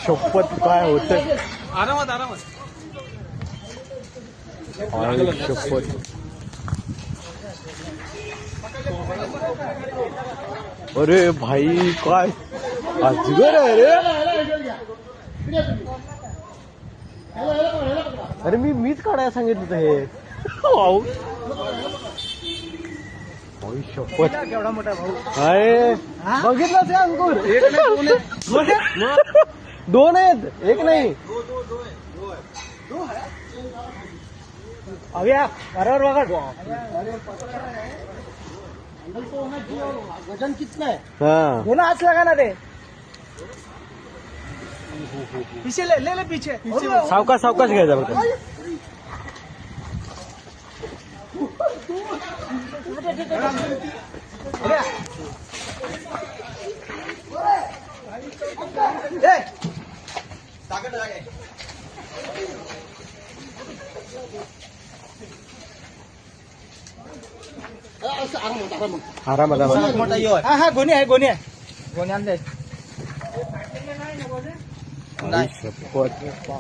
शपथ काय होत आरामात आरामात शपथ. अरे भाई काय अजगर आहे रे. अरे मीच काढायला सांगितलं होतं हे. शपथ केवढा मोठा भाऊ. अरे बघितलं ते अंकुर. दोन आहेत एक नाही. अभ्या बराबर बघा. वजन कितना है? हाँ दोनों हाथ लगाना रे. पीछे ले ले ले पीछे. सावकाश सावकाश घ्यायचा बघा. आरामात आरामात. मोठा यो आहे. हा गोणी आहे गोणी आहे. गोणी आणले. शपथ.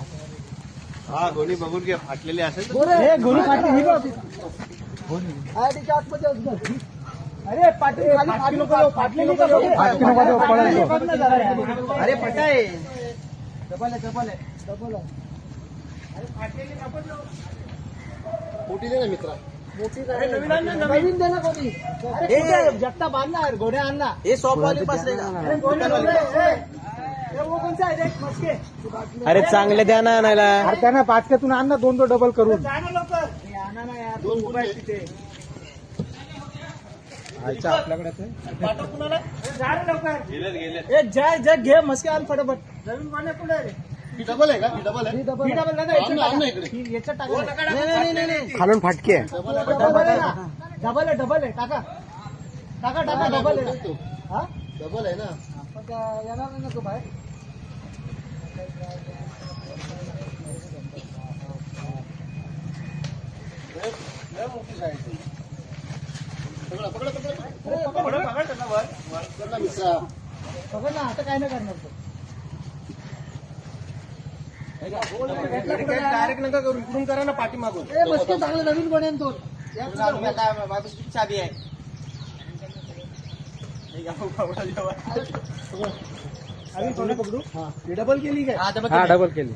हा गोणी बघून घे फाटलेली असेल. हे गोणी फाटली ही बघ. अरे पाटील खाली फाटली नको. फाटली नको. अरे पटाय. डबल आहे डबल आहे डबल आहे. अरे फाटलेली नको. मोठी दे ना मित्रा. नवीन दे ना कोणी. अरे जगता बांधणार घोड्या आणला. हे शॉपवाले अरे चांगले द्या ना आणायला. अरे त्यांना पाचक्यातून आण ना. दोन डबल करून लवकर. आणा ना यार. दोन मोबाईल तिथे आपल्याकडे जग घे मस्के आण फटाफट. नवीन पाण्या कुठे रे. ही डबल आहे का? ही डबल आहे. ही डबल आण ना इकडे. याच्यात टाका. खालून फाटके. डबल आहे डबल आहे. टाका टाका टाका. डबल आहे. हा डबल आहे ना. येणार नाही ना तू बाहेर. मोठी साईज. पकड मित्रा. बघा ना आता काय नाही करणार तो. डायरेक्ट नका करू. इकडून करा ना पाठी मागून. मस्त चांगलं नवीन बनेन तो. चाबी आहे. आम्ही थोडं पकडू. डबल केली काय. हा डबल केली.